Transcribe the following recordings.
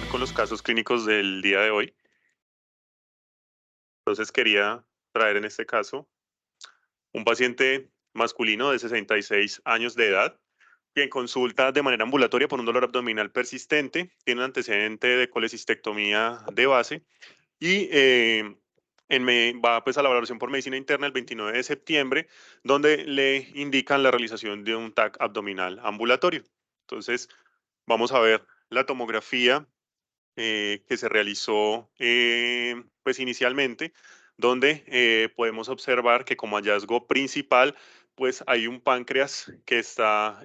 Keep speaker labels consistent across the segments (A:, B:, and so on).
A: continuar con los casos clínicos del día de hoy. Entonces quería traer en este caso un paciente masculino de 66 años de edad, quien consulta de manera ambulatoria por un dolor abdominal persistente, tiene un antecedente de colecistectomía de base y va pues a la valoración por medicina interna el 29 de septiembre, donde le indican la realización de un TAC abdominal ambulatorio. Entonces, vamos a ver la tomografía que se realizó pues inicialmente, donde podemos observar que como hallazgo principal, pues hay un páncreas que está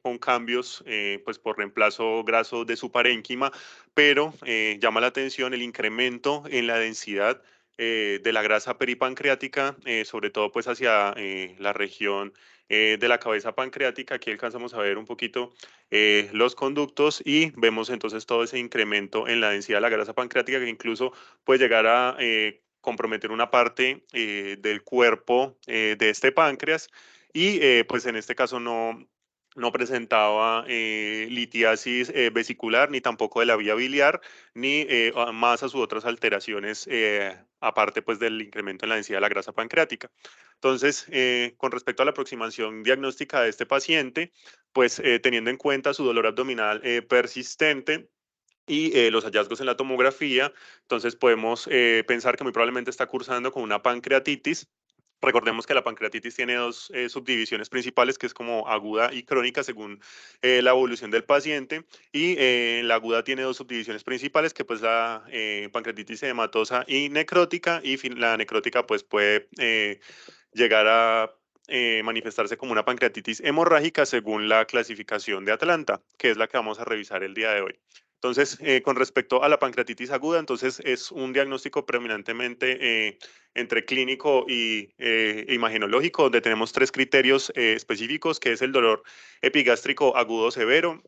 A: con cambios pues por reemplazo graso de su parénquima, pero llama la atención el incremento en la densidad de la grasa peripancreática, sobre todo pues hacia la región de la cabeza pancreática. Aquí alcanzamos a ver un poquito los conductos y vemos entonces todo ese incremento en la densidad de la grasa pancreática que incluso puede llegar a comprometer una parte del cuerpo de este páncreas y pues en este caso no presentaba litiasis vesicular ni tampoco de la vía biliar ni más a sus otras alteraciones aparte pues del incremento en la densidad de la grasa pancreática. Entonces, con respecto a la aproximación diagnóstica de este paciente, pues teniendo en cuenta su dolor abdominal persistente y los hallazgos en la tomografía, entonces podemos pensar que muy probablemente está cursando con una pancreatitis. Recordemos que la pancreatitis tiene dos subdivisiones principales, que es como aguda y crónica según la evolución del paciente. Y la aguda tiene dos subdivisiones principales, que pues la pancreatitis edematosa y necrótica. Y la necrótica pues puede llegar a manifestarse como una pancreatitis hemorrágica según la clasificación de Atlanta, que es la que vamos a revisar el día de hoy. Entonces, con respecto a la pancreatitis aguda, entonces es un diagnóstico predominantemente entre clínico y imagenológico, donde tenemos tres criterios específicos, que es el dolor epigástrico agudo severo,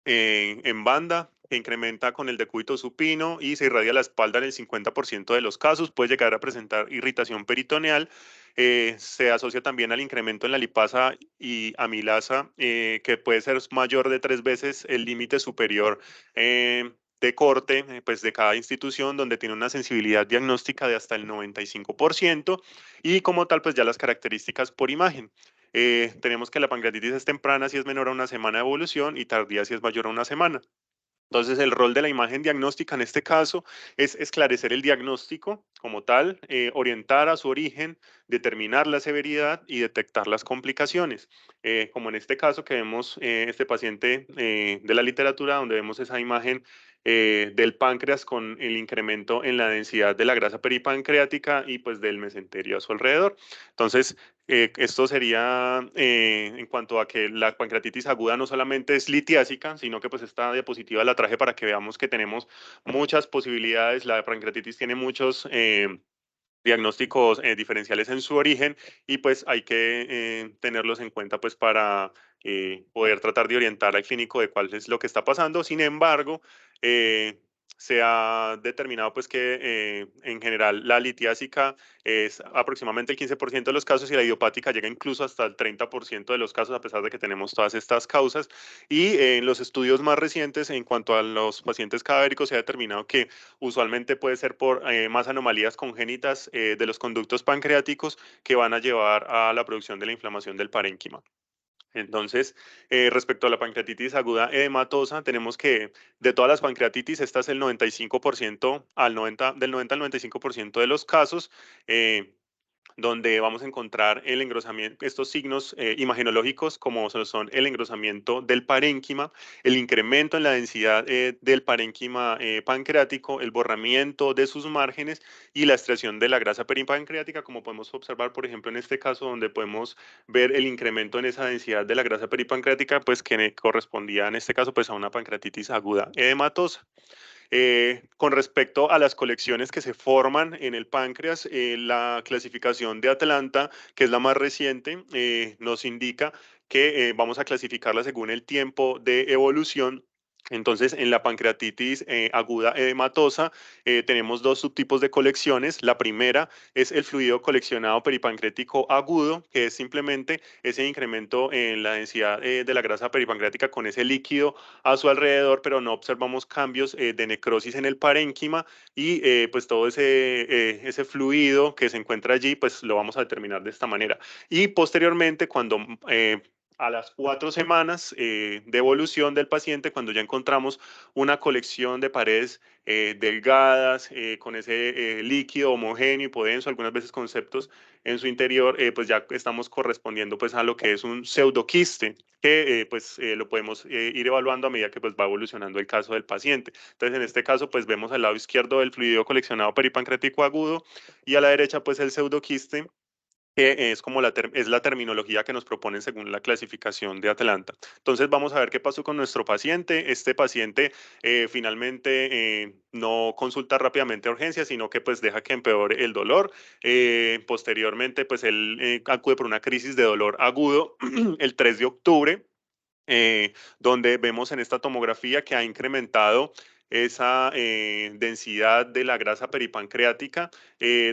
A: en banda, que incrementa con el decúbito supino y se irradia la espalda en el 50% de los casos. Puede llegar a presentar irritación peritoneal. Se asocia también al incremento en la lipasa y amilasa, que puede ser mayor de 3 veces el límite superior de corte pues de cada institución, donde tiene una sensibilidad diagnóstica de hasta el 95% y como tal pues ya las características por imagen. Tenemos que la pancreatitis es temprana si es menor a una semana de evolución y tardía si es mayor a una semana. Entonces, el rol de la imagen diagnóstica en este caso es esclarecer el diagnóstico como tal, orientar a su origen, determinar la severidad y detectar las complicaciones. Como en este caso que vemos este paciente de la literatura, donde vemos esa imagen del páncreas con el incremento en la densidad de la grasa peripancreática y pues del mesenterio a su alrededor. Entonces, esto sería en cuanto a que la pancreatitis aguda no solamente es litiásica, sino que pues esta diapositiva la traje para que veamos que tenemos muchas posibilidades. La pancreatitis tiene muchos diagnósticos diferenciales en su origen y pues hay que tenerlos en cuenta pues para poder tratar de orientar al clínico de cuál es lo que está pasando. Sin embargo, eh, se ha determinado pues que en general la litiásica es aproximadamente el 15% de los casos y la idiopática llega incluso hasta el 30% de los casos, a pesar de que tenemos todas estas causas. Y en los estudios más recientes en cuanto a los pacientes cadavéricos se ha determinado que usualmente puede ser por más anomalías congénitas de los conductos pancreáticos que van a llevar a la producción de la inflamación del parénquima. Entonces, respecto a la pancreatitis aguda edematosa, tenemos que de todas las pancreatitis, esta es el 95% del 90 al 95% de los casos. Donde vamos a encontrar el engrosamiento, estos signos imagenológicos como son el engrosamiento del parénquima, el incremento en la densidad del parénquima pancreático, el borramiento de sus márgenes y la extracción de la grasa peripancreática, como podemos observar, por ejemplo, en este caso, donde podemos ver el incremento en esa densidad de la grasa peripancreática, pues que correspondía en este caso pues a una pancreatitis aguda edematosa. Con respecto a las colecciones que se forman en el páncreas, la clasificación de Atlanta, que es la más reciente, nos indica que vamos a clasificarla según el tiempo de evolución Entonces, en la pancreatitis aguda edematosa tenemos dos subtipos de colecciones. La primera es el fluido coleccionado peripancreático agudo, que es simplemente ese incremento en la densidad de la grasa peripancreática con ese líquido a su alrededor, pero no observamos cambios de necrosis en el parénquima y pues todo ese fluido que se encuentra allí, pues lo vamos a determinar de esta manera. Y posteriormente, cuando a las 4 semanas de evolución del paciente, cuando ya encontramos una colección de paredes delgadas, con ese líquido homogéneo, hipodenso, algunas veces conceptos en su interior, pues ya estamos correspondiendo pues a lo que es un pseudoquiste, que pues lo podemos ir evaluando a medida que pues va evolucionando el caso del paciente. Entonces, en este caso, pues vemos al lado izquierdo el fluido coleccionado peripancreático agudo y a la derecha pues el pseudoquiste, que es como es la terminología que nos proponen según la clasificación de Atlanta. Entonces vamos a ver qué pasó con nuestro paciente. Este paciente finalmente no consulta rápidamente a urgencias, sino que pues deja que empeore el dolor. Posteriormente pues él acude por una crisis de dolor agudo el 3 de octubre, donde vemos en esta tomografía que ha incrementado esa densidad de la grasa peripancreática,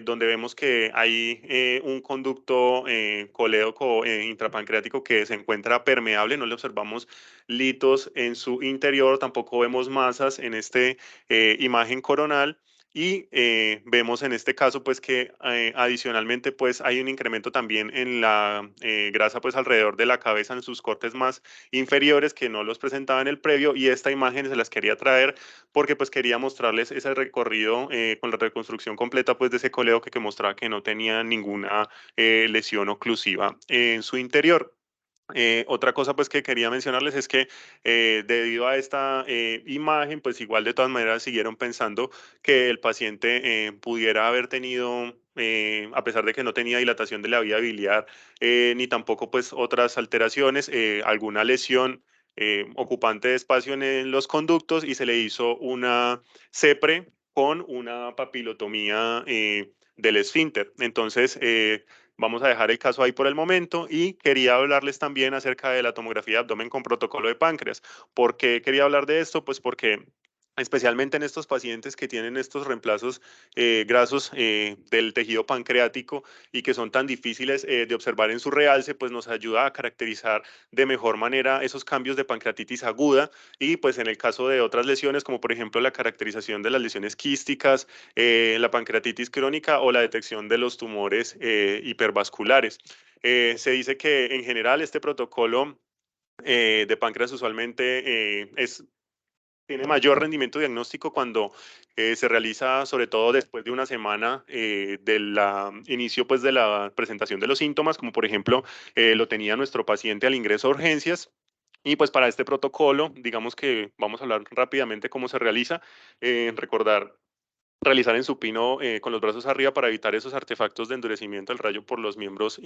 A: donde vemos que hay un conducto colédoco intrapancreático que se encuentra permeable, no le observamos litos en su interior, tampoco vemos masas en este imagen coronal. Y vemos en este caso pues que adicionalmente pues hay un incremento también en la grasa pues alrededor de la cabeza en sus cortes más inferiores que no los presentaba en el previo, y esta imagen se las quería traer porque pues quería mostrarles ese recorrido con la reconstrucción completa pues de ese coleo que mostraba que no tenía ninguna lesión oclusiva en su interior. Otra cosa pues que quería mencionarles es que debido a esta imagen, pues igual de todas maneras siguieron pensando que el paciente pudiera haber tenido, a pesar de que no tenía dilatación de la vía biliar, ni tampoco pues otras alteraciones, alguna lesión ocupante de espacio en los conductos, y se le hizo una CEPRE con una papilotomía del esfínter. Entonces, vamos a dejar el caso ahí por el momento y quería hablarles también acerca de la tomografía de abdomen con protocolo de páncreas. ¿Por qué quería hablar de esto? Pues porque especialmente en estos pacientes que tienen estos reemplazos grasos del tejido pancreático y que son tan difíciles de observar en su realce, pues nos ayuda a caracterizar de mejor manera esos cambios de pancreatitis aguda, y pues en el caso de otras lesiones, como por ejemplo la caracterización de las lesiones quísticas, la pancreatitis crónica o la detección de los tumores hipervasculares. Se dice que en general este protocolo de páncreas usualmente tiene mayor rendimiento diagnóstico cuando se realiza, sobre todo después de una semana del inicio pues, de la presentación de los síntomas, como por ejemplo lo tenía nuestro paciente al ingreso a urgencias. Y pues para este protocolo, digamos que vamos a hablar rápidamente cómo se realiza. Recordar realizar en supino con los brazos arriba para evitar esos artefactos de endurecimiento del rayo por los miembros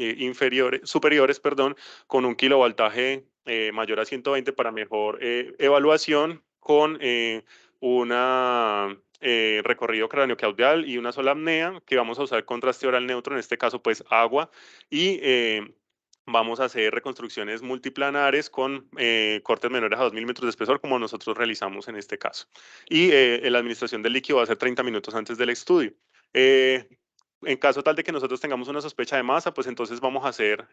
A: superiores, perdón, con un kilovoltaje mayor a 120 para mejor evaluación, con una recorrido craneocaudal y una sola apnea, que vamos a usar contraste oral neutro, en este caso pues agua, y vamos a hacer reconstrucciones multiplanares con cortes menores a 2 milímetros de espesor, como nosotros realizamos en este caso. Y la administración del líquido va a ser 30 minutos antes del estudio. Eh, en caso tal de que nosotros tengamos una sospecha de masa, pues entonces vamos a hacer,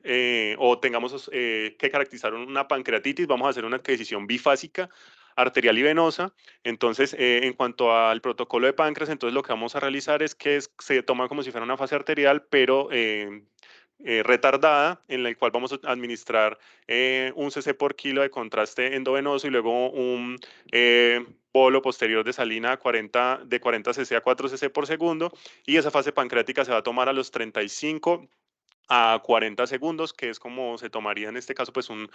A: o tengamos que caracterizar una pancreatitis, vamos a hacer una adquisición bifásica arterial y venosa. Entonces, en cuanto al protocolo de páncreas, entonces lo que vamos a realizar es que se toma como si fuera una fase arterial, pero retardada, en la cual vamos a administrar un cc por kilo de contraste endovenoso y luego un bolo posterior de salina de 40 cc a 4 cc por segundo, y esa fase pancreática se va a tomar a los 35 a 40 segundos, que es como se tomaría en este caso pues un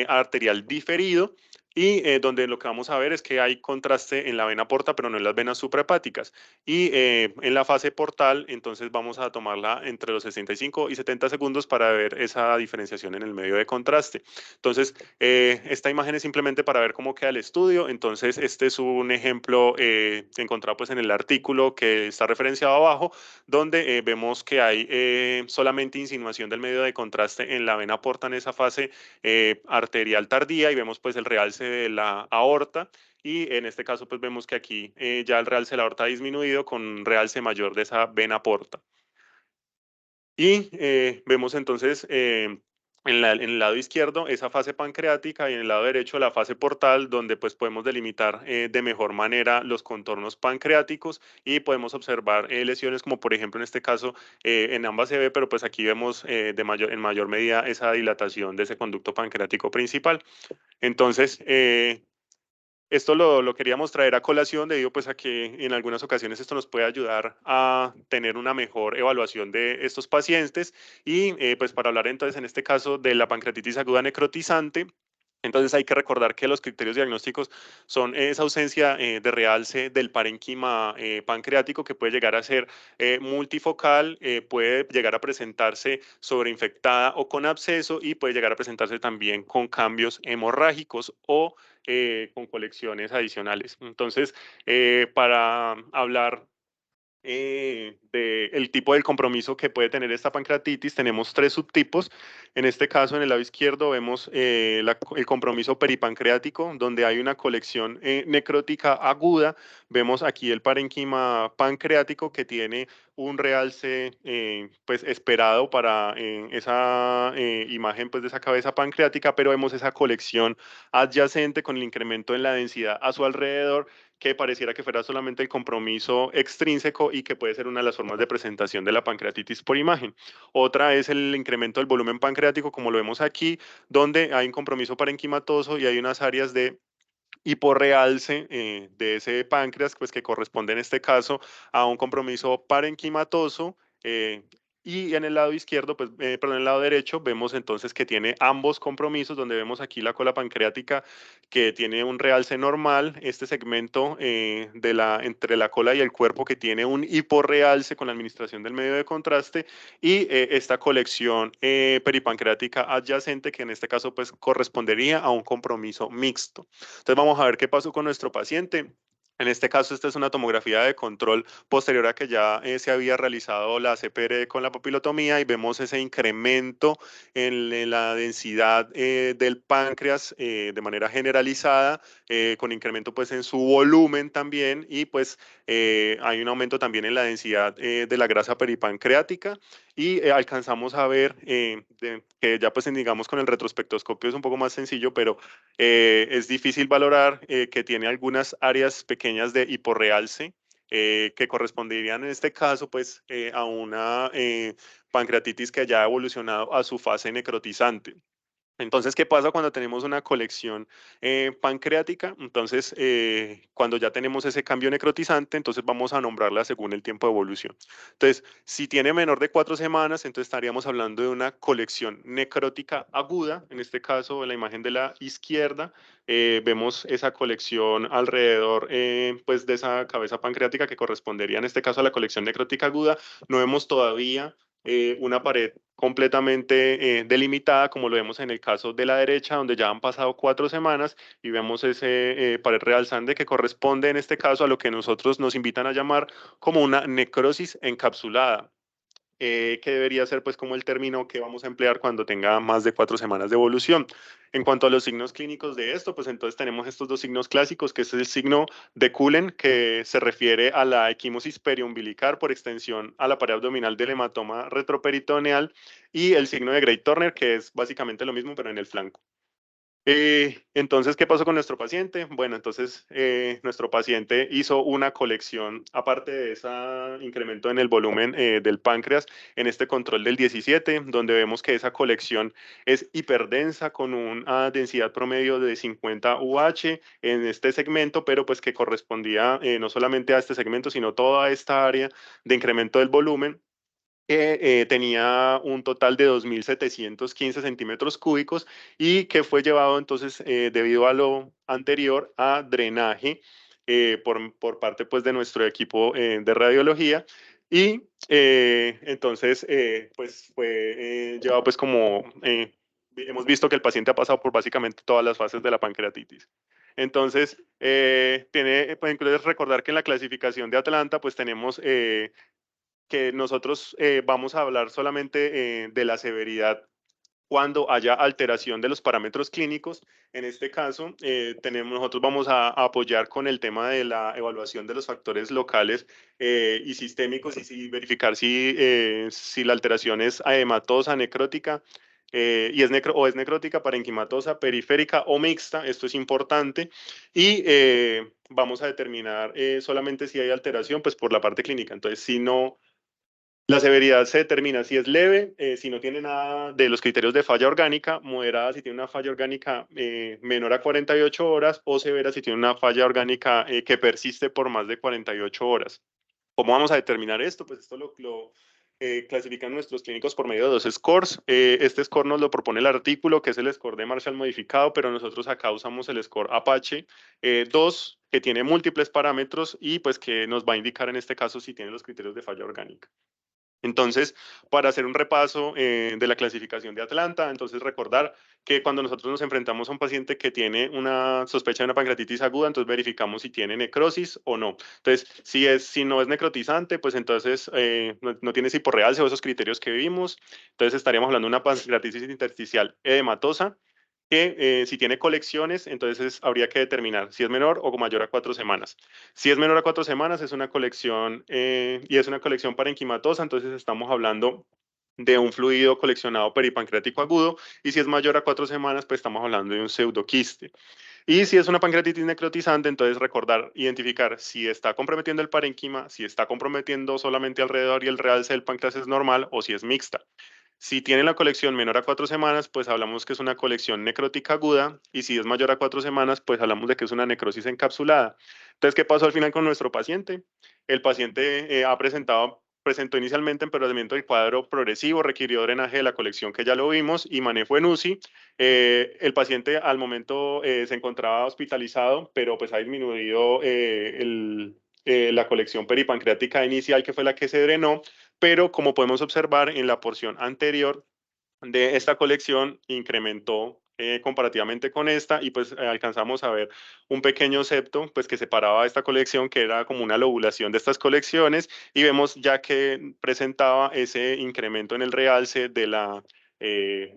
A: arterial diferido, y donde lo que vamos a ver es que hay contraste en la vena porta, pero no en las venas suprahepáticas. Y en la fase portal, entonces vamos a tomarla entre los 65 y 70 segundos para ver esa diferenciación en el medio de contraste. Entonces, esta imagen es simplemente para ver cómo queda el estudio. Entonces, este es un ejemplo encontrado pues en el artículo que está referenciado abajo, donde vemos que hay solamente insinuación del medio de contraste en la vena porta en esa fase arterial tardía, y vemos pues el realce realce de la aorta, y en este caso pues vemos que aquí ya el realce de la aorta ha disminuido con un realce mayor de esa vena porta. Y vemos entonces en el lado izquierdo esa fase pancreática y en el lado derecho la fase portal, donde pues podemos delimitar de mejor manera los contornos pancreáticos y podemos observar lesiones como por ejemplo en este caso en ambas se ve, pero pues aquí vemos en mayor medida esa dilatación de ese conducto pancreático principal. Entonces, esto lo queríamos traer a colación debido pues a que en algunas ocasiones esto nos puede ayudar a tener una mejor evaluación de estos pacientes y pues para hablar entonces en este caso de la pancreatitis aguda necrotizante. Entonces hay que recordar que los criterios diagnósticos son esa ausencia de realce del parénquima pancreático que puede llegar a ser multifocal, puede llegar a presentarse sobreinfectada o con absceso y puede llegar a presentarse también con cambios hemorrágicos o con colecciones adicionales. Entonces, para hablar del tipo del compromiso que puede tener esta pancreatitis, tenemos tres subtipos. En este caso, en el lado izquierdo vemos el compromiso peripancreático, donde hay una colección necrótica aguda. Vemos aquí el parénquima pancreático que tiene un realce pues esperado para esa imagen pues de esa cabeza pancreática, pero vemos esa colección adyacente con el incremento en la densidad a su alrededor, que pareciera que fuera solamente el compromiso extrínseco y que puede ser una de las formas de presentación de la pancreatitis por imagen. Otra es el incremento del volumen pancreático, como lo vemos aquí, donde hay un compromiso parenquimatoso y hay unas áreas de hiporrealce de ese páncreas, pues que corresponde en este caso a un compromiso parenquimatoso. Y en el lado izquierdo, pues, perdón, en el lado derecho, vemos entonces que tiene ambos compromisos, donde vemos aquí la cola pancreática que tiene un realce normal, este segmento entre la cola y el cuerpo que tiene un hiporrealce con la administración del medio de contraste, y esta colección peripancreática adyacente que en este caso pues correspondería a un compromiso mixto. Entonces vamos a ver qué pasó con nuestro paciente. En este caso, esta es una tomografía de control posterior a que ya se había realizado la CPR con la papilotomía y vemos ese incremento en la densidad del páncreas de manera generalizada, con incremento pues en su volumen también, y pues hay un aumento también en la densidad de la grasa peripancreática, y alcanzamos a ver que ya pues digamos con el retrospectoscopio es un poco más sencillo, pero es difícil valorar que tiene algunas áreas pequeñas de hiporrealce que corresponderían en este caso pues a una pancreatitis que ya ha evolucionado a su fase necrotizante. Entonces, ¿qué pasa cuando tenemos una colección pancreática? Entonces, cuando ya tenemos ese cambio necrotizante, entonces vamos a nombrarla según el tiempo de evolución. Entonces, si tiene menor de 4 semanas, entonces estaríamos hablando de una colección necrótica aguda. En este caso, en la imagen de la izquierda, vemos esa colección alrededor pues de esa cabeza pancreática que correspondería en este caso a la colección necrótica aguda. No vemos todavía una pared completamente delimitada, como lo vemos en el caso de la derecha, donde ya han pasado 4 semanas y vemos ese pared realzante que corresponde en este caso a lo que nosotros nos invitan a llamar como una necrosis encapsulada. Que debería ser pues como el término que vamos a emplear cuando tenga más de 4 semanas de evolución. En cuanto a los signos clínicos de esto, pues entonces tenemos estos dos signos clásicos, que es el signo de Cullen, que se refiere a la equimosis periumbilical por extensión a la pared abdominal del hematoma retroperitoneal, y el signo de Grey Turner, que es básicamente lo mismo, pero en el flanco. Entonces, ¿qué pasó con nuestro paciente? Bueno, entonces nuestro paciente hizo una colección, aparte de ese incremento en el volumen del páncreas, en este control del 17, donde vemos que esa colección es hiperdensa con una densidad promedio de 50 UH en este segmento, pero pues que correspondía no solamente a este segmento, sino toda esta área de incremento del volumen, que tenía un total de 2.715 centímetros cúbicos y que fue llevado entonces, debido a lo anterior, a drenaje por parte pues de nuestro equipo de radiología, y entonces pues fue llevado pues como hemos visto que el paciente ha pasado por básicamente todas las fases de la pancreatitis. Entonces, pues, incluso recordar que en la clasificación de Atlanta pues tenemos que nosotros vamos a hablar solamente de la severidad cuando haya alteración de los parámetros clínicos. En este caso, nosotros vamos a apoyar con el tema de la evaluación de los factores locales y sistémicos y verificar si la alteración es adematosa, necrótica, y es necrótica, parenquimatosa, periférica o mixta. Esto es importante. Y vamos a determinar solamente si hay alteración, pues por la parte clínica. Entonces, si no, la severidad se determina si es leve, si no tiene nada de los criterios de falla orgánica, moderada si tiene una falla orgánica menor a 48 horas, o severa si tiene una falla orgánica que persiste por más de 48 horas. ¿Cómo vamos a determinar esto? Pues esto lo clasifican nuestros clínicos por medio de 2 scores. Este score nos lo propone el artículo, que es el score de Marshall modificado, pero nosotros acá usamos el score Apache 2, que tiene múltiples parámetros y pues que nos va a indicar en este caso si tiene los criterios de falla orgánica. Entonces, para hacer un repaso de la clasificación de Atlanta, entonces recordar que cuando nosotros nos enfrentamos a un paciente que tiene una sospecha de una pancreatitis aguda, entonces verificamos si tiene necrosis o no. Entonces, si no es necrotizante, pues entonces no tiene ciporrealce o esos criterios que vimos. Entonces estaríamos hablando de una pancreatitis intersticial edematosa, que si tiene colecciones, entonces habría que determinar si es menor o mayor a 4 semanas. Si es menor a 4 semanas, es una colección y es una colección parenquimatosa, entonces estamos hablando de un fluido coleccionado peripancreático agudo, y si es mayor a 4 semanas, pues estamos hablando de un pseudoquiste. Y si es una pancreatitis necrotizante, entonces recordar, identificar si está comprometiendo el parénquima, si está comprometiendo solamente alrededor y el realce del páncreas es normal, o si es mixta. Si tiene la colección menor a 4 semanas, pues hablamos que es una colección necrótica aguda, y si es mayor a 4 semanas, pues hablamos de que es una necrosis encapsulada. Entonces, ¿qué pasó al final con nuestro paciente? El paciente presentó inicialmente empeoramiento del cuadro progresivo, requirió drenaje de la colección, que ya lo vimos, y manejo en UCI. El paciente al momento se encontraba hospitalizado, pero pues ha disminuido la colección peripancreática inicial, que fue la que se drenó, pero como podemos observar en la porción anterior de esta colección, incrementó comparativamente con esta, y pues alcanzamos a ver un pequeño septo pues que separaba esta colección, que era como una lobulación de estas colecciones, y vemos ya que presentaba ese incremento en el realce de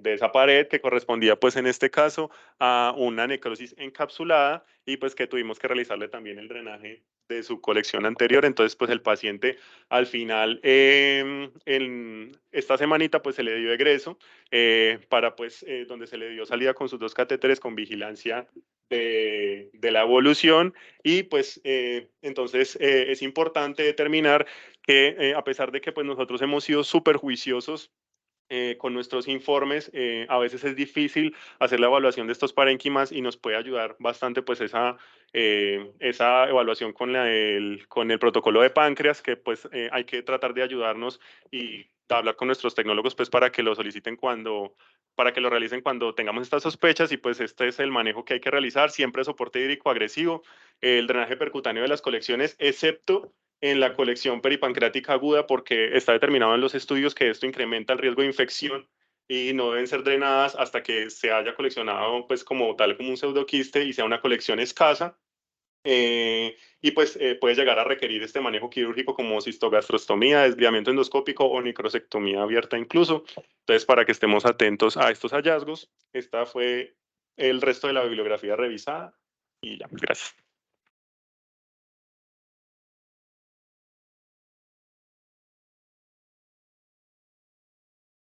A: esa pared, que correspondía pues en este caso a una necrosis encapsulada, y pues que tuvimos que realizarle también el drenaje de su colección anterior. Entonces pues el paciente al final en esta semanita pues se le dio egreso donde se le dio salida con sus 2 catéteres con vigilancia de la evolución. Y pues entonces es importante determinar que a pesar de que pues nosotros hemos sido súper juiciosos con nuestros informes, a veces es difícil hacer la evaluación de estos parénquimas, y nos puede ayudar bastante pues esa evaluación con el protocolo de páncreas, que pues hay que tratar de ayudarnos y hablar con nuestros tecnólogos pues para que lo para que lo realicen cuando tengamos estas sospechas. Y pues este es el manejo que hay que realizar: siempre soporte hídrico agresivo, el drenaje percutáneo de las colecciones, excepto en la colección peripancreática aguda, porque está determinado en los estudios que esto incrementa el riesgo de infección y no deben ser drenadas hasta que se haya coleccionado pues como tal, como un pseudoquiste, y sea una colección escasa. Y pues puede llegar a requerir este manejo quirúrgico como cistogastrostomía, desviamiento endoscópico o necrosectomía abierta incluso. Entonces, para que estemos atentos a estos hallazgos. Esta fue el resto de la bibliografía revisada, y ya, gracias.